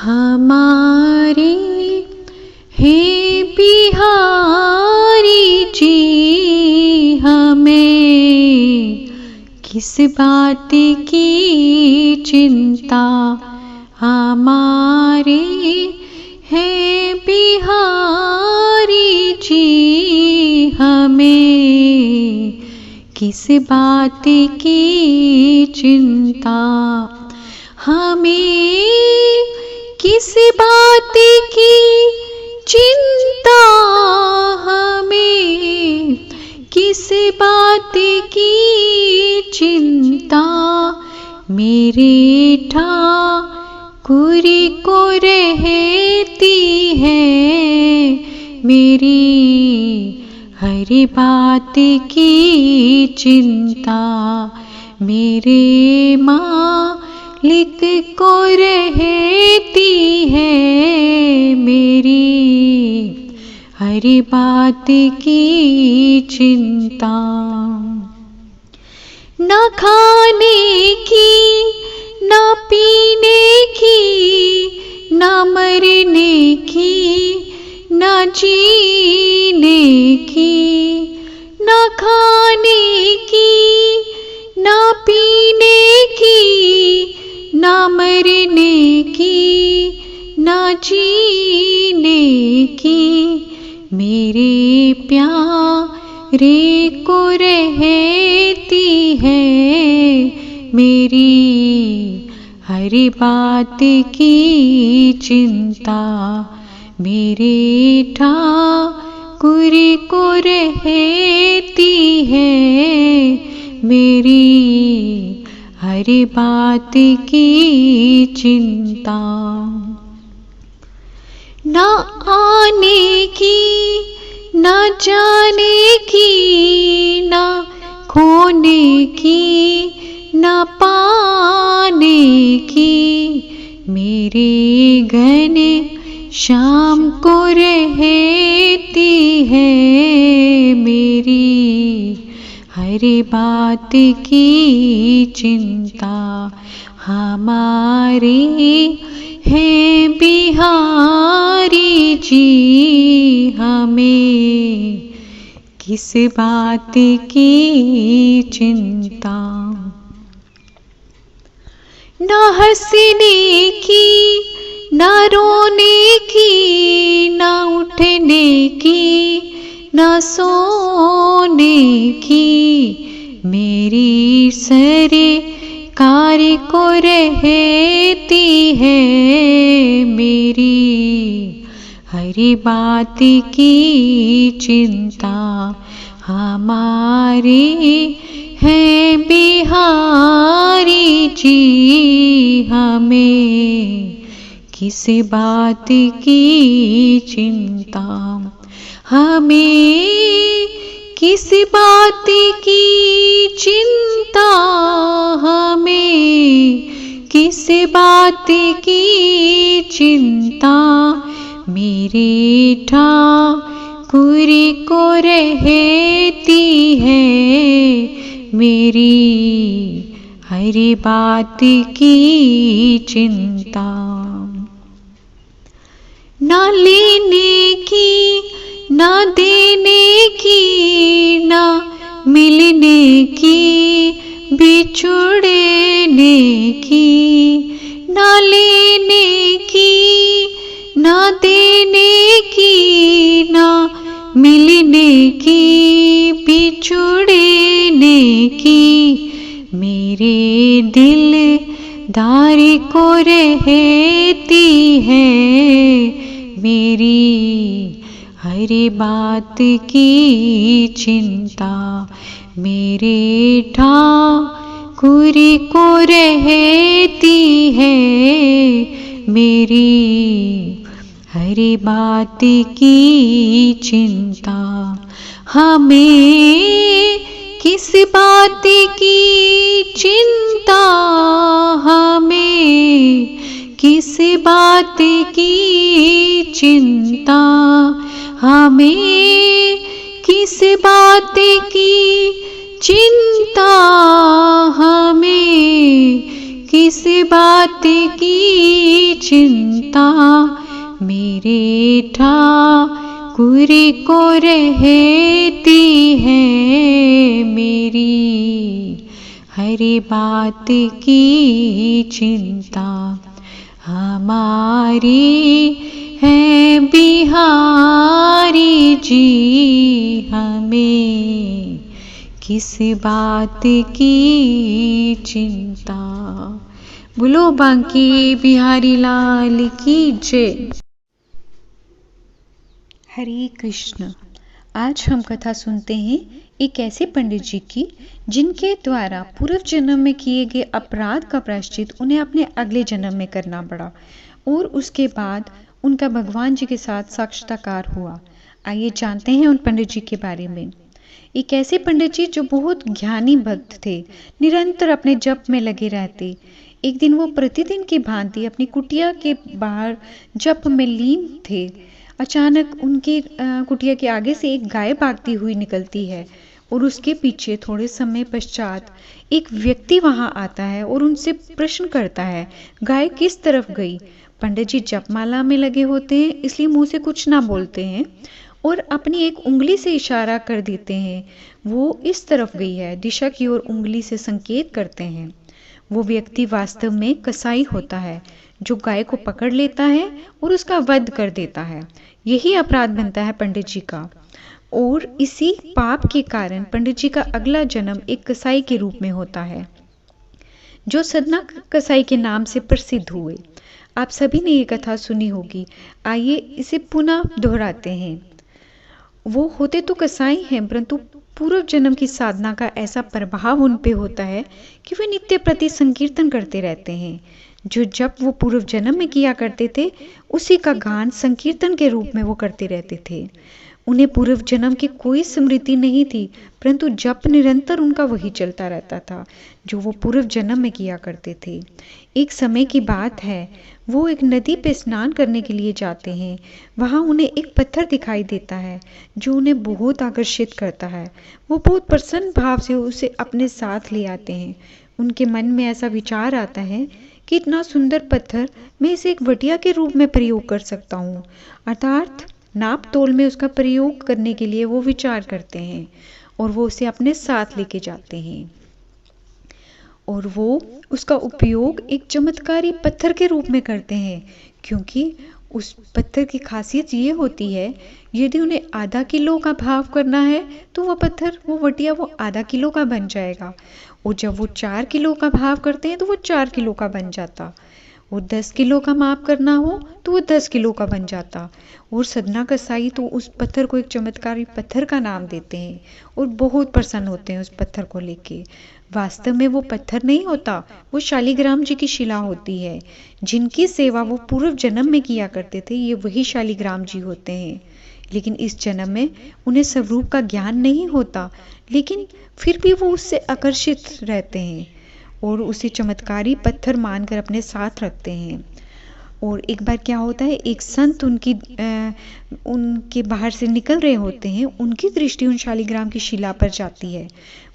हमारे हे बिहारी जी, हमें किस बात की चिंता। हमारे हे बिहारी जी, हमें किस बात की चिंता। हमें किस बात की चिंता, हमें किस बात की चिंता। मेरे ठाकुर को रहती है, मेरी हर बात की चिंता। मेरे मालिक को रहती है, मेरी हर बात की चिंता। न खाने की, न पीने की, न मरने की, न जीने की। न खाने की, न पीने की, न मरने की, न जीने की। मेरे प्यारे को रहती है, मेरी हर बात की चिंता। मेरे ठाकुर को रहती है, मेरी हर बात की चिंता। न आने की, न जाने की, न खोने की, न पाने की। मेरे घने श्याम को रहती है, मेरी हर बात की चिंता। हमारे हैं बिहारी जी, हमें किस बात की चिंता। न हंसने की, न रोने की, न उठने की, न सोने की। मेरी सरकार को रहती है, मेरी हर बात की चिंता। हमारे हैं बिहारी जी, हमें किस बात की चिंता। हमें किस बात की चिंता, हमें किस बात की चिंता। मेरे ठाकुर को रहती है, मेरी हर बात की चिंता। न लेने की, न देने की, न मिलने की, बिछुड़ने की। न लेने की, न देने की, न मिलने की, बिछुड़ने की। मेरे दिलदार को रहती है, मेरी हर बात की चिंता। मेरे ठाकुर को रहती है, मेरी हर बात की चिंता। हमें किस बात की चिंता, हमें किस बात की चिंता। हमें किस बात की चिंता, हमें किस बात की चिंता। चिंता मेरे ठाकुर को रहती है मेरी, हर बात की चिंता हमारी है बिहारी जी, हमें किस बात की चिंता। बोलो बांके बिहारी लाल की जय। हरे कृष्ण। आज हम कथा सुनते हैं एक ऐसे पंडित जी की जिनके द्वारा पूर्व जन्म में किए गए अपराध का प्रायश्चित उन्हें अपने अगले जन्म में करना पड़ा और उसके बाद उनका भगवान जी के साथ साक्षात्कार हुआ। आइए जानते हैं उन पंडित जी के बारे में। एक ऐसे पंडित जी जो बहुत ज्ञानी भक्त थे, निरंतर अपने जप में लगे रहते। एक दिन वो प्रतिदिन की भांति अपनी कुटिया के बाहर जप में लीन थे। अचानक उनकी कुटिया के आगे से एक गाय भागती हुई निकलती है और उसके पीछे थोड़े समय पश्चात एक व्यक्ति वहां आता है और उनसे प्रश्न करता है, गाय किस तरफ गई? पंडित जी जपमाला में लगे होते हैं, इसलिए मुंह से कुछ ना बोलते हैं और अपनी एक उंगली से इशारा कर देते हैं, वो इस तरफ गई है, दिशा की ओर उंगली से संकेत करते हैं। वो व्यक्ति वास्तव में कसाई होता है जो गाय को पकड़ लेता है और उसका वध कर देता है। यही अपराध बनता है पंडित जी का और इसी पाप के कारण पंडित जी का अगला जन्म एक कसाई के रूप में होता है जो सदना कसाई के नाम से प्रसिद्ध हुए। आप सभी ने ये कथा सुनी होगी, आइए इसे पुनः दोहराते हैं। वो होते तो कसाई हैं, परंतु पूर्व जन्म की साधना का ऐसा प्रभाव उन पे होता है कि वे नित्य प्रति संकीर्तन करते रहते हैं। जो जब वो पूर्व जन्म में किया करते थे उसी का गान संकीर्तन के रूप में वो करते रहते थे। उन्हें पूर्व जन्म की कोई स्मृति नहीं थी, परंतु जप निरंतर उनका वही चलता रहता था जो वो पूर्व जन्म में किया करते थे। एक समय की बात है, वो एक नदी पे स्नान करने के लिए जाते हैं। वहाँ उन्हें एक पत्थर दिखाई देता है जो उन्हें बहुत आकर्षित करता है। वो बहुत प्रसन्न भाव से उसे अपने साथ ले आते हैं। उनके मन में ऐसा विचार आता है कि इतना सुंदर पत्थर मैं इसे एक वटिया के रूप में प्रयोग कर सकता हूँ, अर्थात नाप तोल में उसका प्रयोग करने के लिए वो विचार करते हैं और वो उसे अपने साथ लेके जाते हैं और वो उसका उपयोग एक चमत्कारी पत्थर के रूप में करते हैं, क्योंकि उस पत्थर की खासियत ये होती है, यदि उन्हें आधा किलो का भाव करना है तो वो पत्थर, वो वटिया वो आधा किलो का बन जाएगा और जब वो 4 किलो का भाव करते हैं तो वो 4 किलो का बन जाता। वो 10 किलो का माप करना हो तो वो 10 किलो का बन जाता। और सदना कसाई तो उस पत्थर को एक चमत्कारी पत्थर का नाम देते हैं और बहुत प्रसन्न होते हैं उस पत्थर को लेके। वास्तव में वो पत्थर नहीं होता, वो शालिग्राम जी की शिला होती है जिनकी सेवा वो पूर्व जन्म में किया करते थे। ये वही शालिग्राम जी होते हैं, लेकिन इस जन्म में उन्हें स्वरूप का ज्ञान नहीं होता, लेकिन फिर भी वो उससे आकर्षित रहते हैं और उसे चमत्कारी पत्थर मानकर अपने साथ रखते हैं। और एक बार क्या होता है, एक संत उनके बाहर से निकल रहे होते हैं, उनकी दृष्टि उन शालिग्राम की शिला पर जाती है।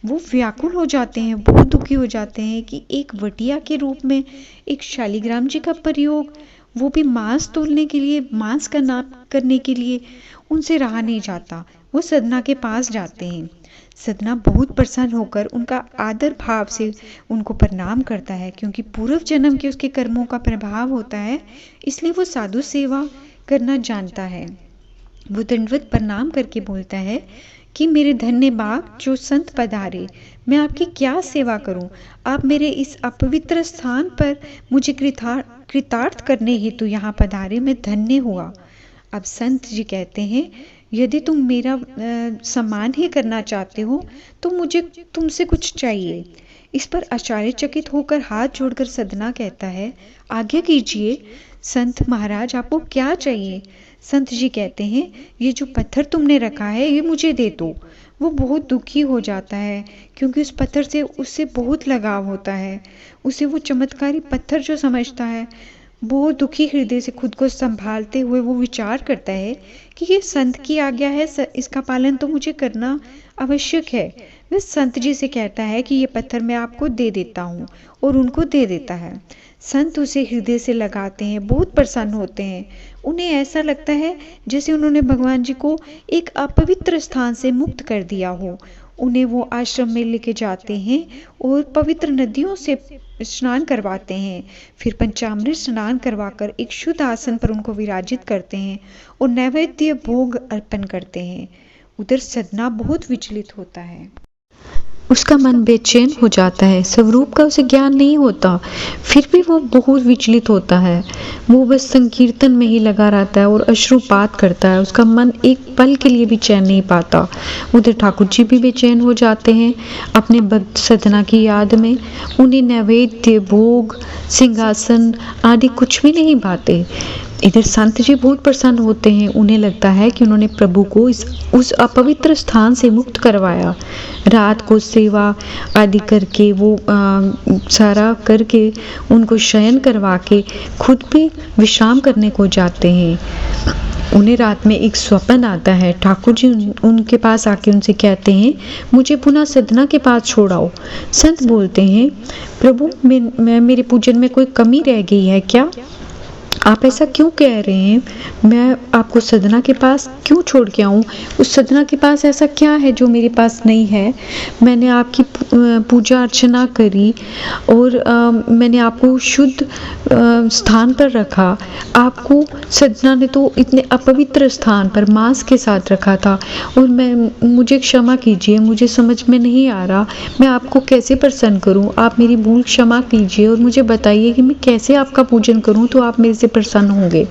वो व्याकुल हो जाते हैं, बहुत दुखी हो जाते हैं कि एक वटिया के रूप में एक शालिग्राम जी का प्रयोग, वो भी मांस तोलने के लिए, मांस का नाप करने के लिए, उनसे रहा नहीं जाता। वो सदना के पास जाते हैं। सदना बहुत प्रसन्न होकर उनका आदर भाव से उनको प्रणाम करता है, क्योंकि पूर्व जन्म के उसके कर्मों का प्रभाव होता है, इसलिए वो साधु सेवा करना जानता है। वो दंडवत प्रणाम करके बोलता है कि मेरे धन्य बाप जो संत पधारे, मैं आपकी क्या सेवा करूं? आप मेरे इस अपवित्र स्थान पर मुझे कृतार्थ करने हेतु यहाँ पधारे, मैं धन्य हुआ। अब संत जी कहते हैं, यदि तुम मेरा सम्मान ही करना चाहते हो तो मुझे तुमसे कुछ चाहिए। इस पर आश्चर्यचकित होकर हाथ जोड़कर सदना कहता है, आज्ञा कीजिए संत महाराज, आपको क्या चाहिए? संत जी कहते हैं, ये जो पत्थर तुमने रखा है ये मुझे दे दो। वो बहुत दुखी हो जाता है, क्योंकि उस पत्थर से उससे बहुत लगाव होता है। उसे वो चमत्कारी पत्थर जो समझता है, बहुत दुखी हृदय से खुद को संभालते हुए वो विचार करता है कि ये संत की आज्ञा है, इसका पालन तो मुझे करना आवश्यक है। वह संत जी से कहता है कि ये पत्थर मैं आपको दे देता हूँ और उनको दे देता है। संत उसे हृदय से लगाते हैं, बहुत प्रसन्न होते हैं। उन्हें ऐसा लगता है जैसे उन्होंने भगवान जी को एक अपवित्र स्थान से मुक्त कर दिया हो। उन्हें वो आश्रम में लेके जाते हैं और पवित्र नदियों से स्नान करवाते हैं। फिर पंचामृत स्नान करवाकर एक शुद्ध आसन पर उनको विराजित करते हैं और नैवेद्य भोग अर्पण करते हैं। उधर सदना बहुत विचलित होता है। उसका मन बेचैन हो जाता है, स्वरूप का उसे ज्ञान नहीं होता, फिर भी वो बहुत विचलित होता है। वो बस संकीर्तन में ही लगा रहता है और अश्रुपात करता है। उसका मन एक पल के लिए भी चैन नहीं पाता। उधर ठाकुर जी भी बेचैन हो जाते हैं अपने भक्त सदना की याद में। उन्हें नैवेद्य भोग सिंहासन आदि कुछ भी नहीं पाते। इधर संत जी बहुत प्रसन्न होते हैं। उन्हें लगता है कि उन्होंने प्रभु को उस अपवित्र स्थान से मुक्त करवाया। रात को सेवा आदि करके वो सारा करके उनको शयन करवा के खुद भी विश्राम करने को जाते हैं। उन्हें रात में एक स्वप्न आता है। ठाकुर जी उनके पास आके उनसे कहते हैं, मुझे पुनः सदना के पास छोड़ाओ। संत बोलते हैं, प्रभु मेरे पूजन में कोई कमी रह गई है क्या? आप ऐसा क्यों कह रहे हैं? मैं आपको सदना के पास क्यों छोड़ के आऊँ? उस सदना के पास ऐसा क्या है जो मेरे पास नहीं है? मैंने आपकी पूजा अर्चना करी और मैंने आपको शुद्ध स्थान पर रखा। आपको सदना ने तो इतने अपवित्र स्थान पर मांस के साथ रखा था और मुझे क्षमा कीजिए, मुझे समझ में नहीं आ रहा मैं आपको कैसे प्रसन्न करूं। आप मेरी भूल क्षमा कीजिए और मुझे बताइए कि मैं कैसे आपका पूजन करूं तो आप मेरे से प्रसन्न होंगे।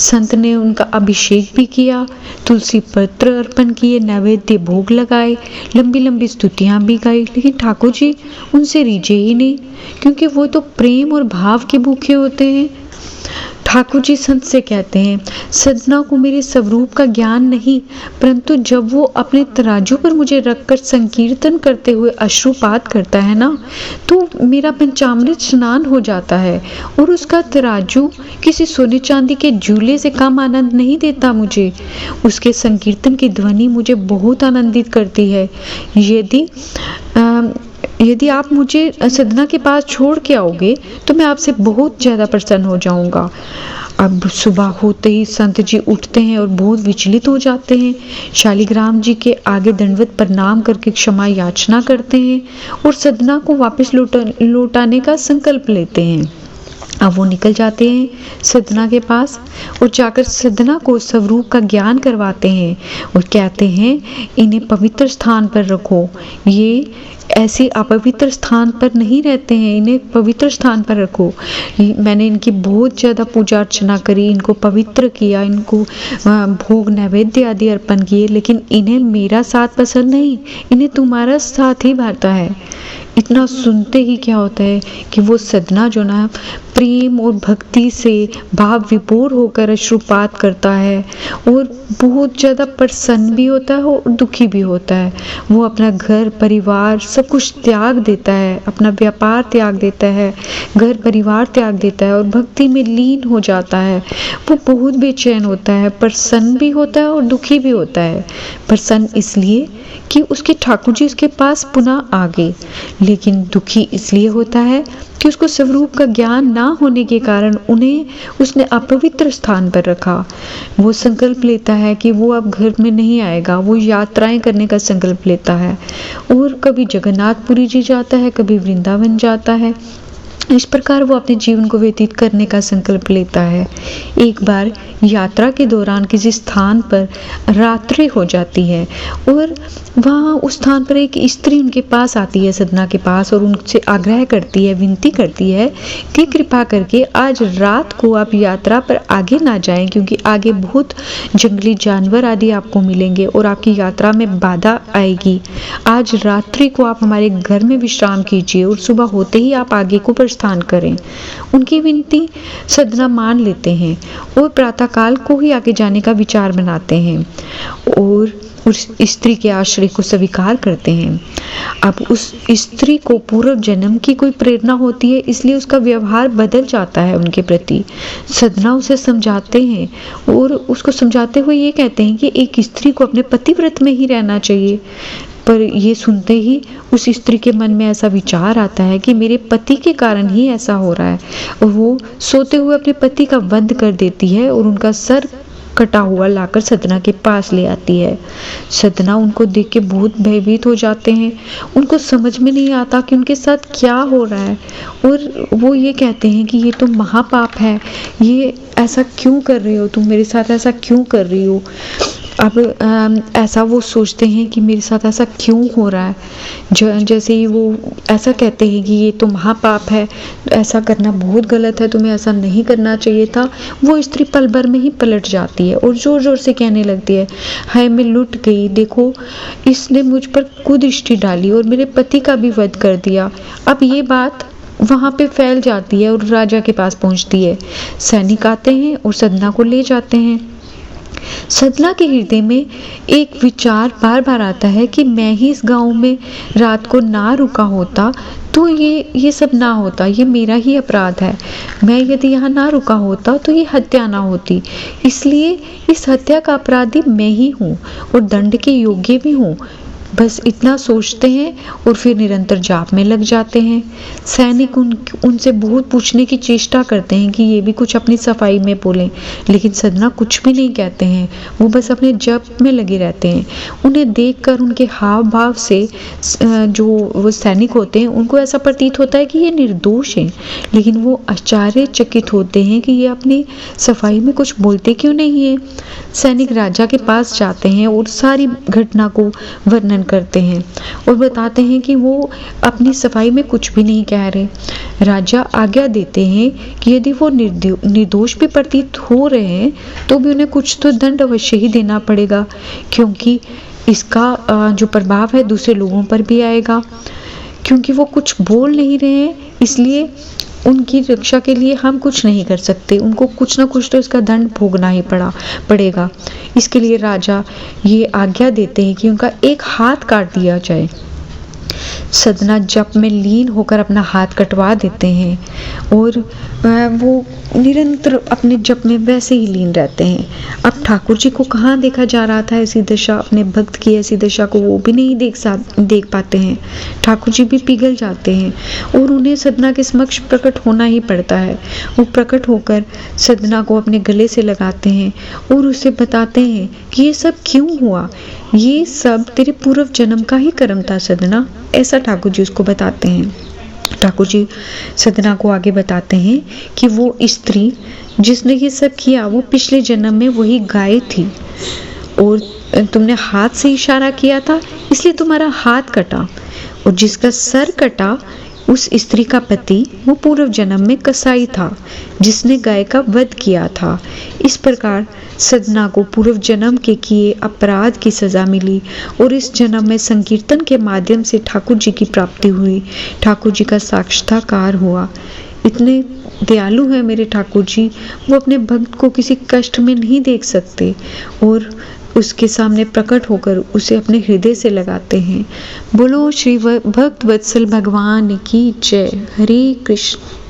संत ने उनका अभिषेक भी किया, तुलसी पत्र अर्पण किए, नैवेद्य भोग लगाए, लंबी लंबी स्तुतियां भी गाई, लेकिन ठाकुर जी उनसे रीझे ही नहीं, क्योंकि वो तो प्रेम और भाव के भूखे होते हैं। ठाकुर जी संत से कहते हैं, सदना को मेरे स्वरूप का ज्ञान नहीं, परंतु जब वो अपने तराजू पर मुझे रखकर संकीर्तन करते हुए अश्रुपात करता है ना, तो मेरा पंचामृत स्नान हो जाता है और उसका तराजू किसी सोने चांदी के झूले से कम आनंद नहीं देता मुझे। उसके संकीर्तन की ध्वनि मुझे बहुत आनंदित करती है। यदि आप मुझे सदना के पास छोड़ के आओगे तो मैं आपसे बहुत ज़्यादा प्रसन्न हो जाऊंगा। अब सुबह होते ही संत जी उठते हैं और बहुत विचलित हो जाते हैं। शालिग्राम जी के आगे दंडवत प्रणाम करके क्षमा याचना करते हैं और सदना को वापस लौटाने का संकल्प लेते हैं। अब वो निकल जाते हैं सदना के पास और जाकर सदना को स्वरूप का ज्ञान करवाते हैं और कहते हैं, इन्हें पवित्र स्थान पर रखो, ये ऐसे अपवित्र स्थान पर नहीं रहते हैं, इन्हें पवित्र स्थान पर रखो। मैंने इनकी बहुत ज़्यादा पूजा अर्चना करी, इनको पवित्र किया, इनको भोग नैवेद्य आदि अर्पण किए, लेकिन इन्हें मेरा साथ पसंद नहीं, इन्हें तुम्हारा साथ ही भाता है। इतना सुनते ही क्या होता है कि वो सदना जो ना प्रेम और भक्ति से भाव विभोर होकर अश्रुपात करता है और बहुत ज़्यादा प्रसन्न भी होता है और दुखी भी होता है। वो अपना घर परिवार सब कुछ त्याग देता है, अपना व्यापार त्याग देता है, घर परिवार त्याग देता है और भक्ति में लीन हो जाता है। वो बहुत बेचैन होता है, प्रसन्न भी होता है और दुखी भी होता है। प्रसन्न इसलिए कि उसके ठाकुर जी उसके पास पुनः आ गए, लेकिन दुखी इसलिए होता है कि उसको स्वरूप का ज्ञान ना होने के कारण उन्हें उसने अपवित्र स्थान पर रखा। वो संकल्प लेता है कि वो अब घर में नहीं आएगा, वो यात्राएं करने का संकल्प लेता है और कभी जगन्नाथपुरी जी जाता है, कभी वृंदावन जाता है। इस प्रकार वो अपने जीवन को व्यतीत करने का संकल्प लेता है। एक बार यात्रा के दौरान किसी स्थान पर रात्रि हो जाती है और वहाँ उस स्थान पर एक स्त्री उनके पास आती है सदना के पास और उनसे आग्रह करती है, विनती करती है कि कृपा करके आज रात को आप यात्रा पर आगे ना जाएं, क्योंकि आगे बहुत जंगली जानवर आदि आपको मिलेंगे और आपकी यात्रा में बाधा आएगी। आज रात्रि को आप हमारे घर में विश्राम कीजिए और सुबह होते ही आप आगे को प्रस्थान करें। उनकी विनती सदना मान लेते हैं और प्रातःकाल को ही आगे जाने का विचार बनाते हैं और उस स्त्री के आश्रय को स्वीकार करते हैं। अब उस स्त्री को पूर्व जन्म की कोई प्रेरणा होती है, इसलिए उसका व्यवहार बदल जाता है उनके प्रति। सदना उसे समझाते हैं और उसको समझाते हुए ये कहते हैं कि एक स्त्री को अपने पतिव्रत में ही रहना चाहिए। पर ये सुनते ही उस स्त्री के मन में ऐसा विचार आता है कि मेरे पति के कारण ही ऐसा हो रहा है, और वो सोते हुए अपने पति का वध कर देती है और उनका सर कटा हुआ लाकर सदना के पास ले आती है। सदना उनको देख के बहुत भयभीत हो जाते हैं। उनको समझ में नहीं आता कि उनके साथ क्या हो रहा है, और वो ये कहते हैं कि ये तो महापाप है, ये ऐसा क्यों कर रहे हो, तुम मेरे साथ ऐसा क्यों कर रही हो। अब ऐसा वो सोचते हैं कि मेरे साथ ऐसा क्यों हो रहा है। जैसे ही वो ऐसा कहते हैं कि ये तो महापाप है, ऐसा करना बहुत गलत है, तुम्हें ऐसा नहीं करना चाहिए था, वो स्त्री पल भर में ही पलट जाती है और जोर जोर से कहने लगती है, हाय मैं लुट गई, देखो इसने मुझ पर कुदृष्टि डाली और मेरे पति का भी वध कर दिया। अब ये बात वहाँ पे फैल जाती है और राजा के पास पहुँचती है। सैनिक आते हैं और सदना को ले जाते हैं। सदना के हृदय में एक विचार बार बार आता है कि मैं ही इस गांव में रात को ना रुका होता तो ये सब ना होता, ये मेरा ही अपराध है। मैं यदि यहाँ ना रुका होता तो ये हत्या ना होती, इसलिए इस हत्या का अपराधी मैं ही हूँ और दंड के योग्य भी हूँ। बस इतना सोचते हैं और फिर निरंतर जाप में लग जाते हैं। सैनिक उनसे बहुत पूछने की चेष्टा करते हैं कि ये भी कुछ अपनी सफाई में बोलें, लेकिन सदना कुछ भी नहीं कहते हैं, वो बस अपने जप में लगे रहते हैं। उन्हें देखकर उनके हाव भाव से जो वो सैनिक होते हैं उनको ऐसा प्रतीत होता है कि ये निर्दोष हैं, लेकिन वो आश्चर्यचकित होते हैं कि ये अपनी सफाई में कुछ बोलते क्यों नहीं है। सैनिक राजा के पास जाते हैं और सारी घटना को वर्णन करते हैं और बताते हैं कि वो अपनी सफाई में कुछ भी नहीं कह रहे। राजा आज्ञा देते हैं कि यदि वो निर्दोष भी प्रतीत हो रहे हैं तो भी उन्हें कुछ तो दंड अवश्य ही देना पड़ेगा, क्योंकि इसका जो प्रभाव है दूसरे लोगों पर भी आएगा। क्योंकि वो कुछ बोल नहीं रहे हैं, इसलिए उनकी रक्षा के लिए हम कुछ नहीं कर सकते, उनको कुछ ना कुछ तो इसका दंड भोगना ही पड़ेगा। इसके लिए राजा ये आज्ञा देते हैं कि उनका एक हाथ काट दिया जाए। सदना जप में लीन होकर अपना हाथ कटवा देते हैं और वो निरंतर अपने जप में वैसे ही लीन रहते हैं। अब ठाकुर जी को कहाँ देखा जा रहा था ऐसी दशा, अपने भक्त की ऐसी दशा को वो भी नहीं देख पाते हैं। ठाकुर जी भी पिघल जाते हैं और उन्हें सदना के समक्ष प्रकट होना ही पड़ता है। वो प्रकट होकर सदना को अपने गले से लगाते हैं और उसे बताते हैं कि ये सब क्यों हुआ, ये सब तेरे पूर्व जन्म का ही कर्म था सदना, ऐसा ठाकुर जी उसको बताते हैं। ठाकुर जी सदना को आगे बताते हैं कि वो स्त्री जिसने ये सब किया वो पिछले जन्म में वही गाय थी और तुमने हाथ से इशारा किया था इसलिए तुम्हारा हाथ कटा, और जिसका सर कटा उस स्त्री का पति वो पूर्व जन्म में कसाई था जिसने गाय का वध किया था। इस प्रकार सदना को पूर्व जन्म के किए अपराध की सजा मिली और इस जन्म में संकीर्तन के माध्यम से ठाकुर जी की प्राप्ति हुई, ठाकुर जी का साक्षात्कार हुआ। इतने दयालु हैं मेरे ठाकुर जी, वो अपने भक्त को किसी कष्ट में नहीं देख सकते और उसके सामने प्रकट होकर उसे अपने हृदय से लगाते हैं। बोलो श्री भक्त वत्सल भगवान की जय। हरे कृष्ण।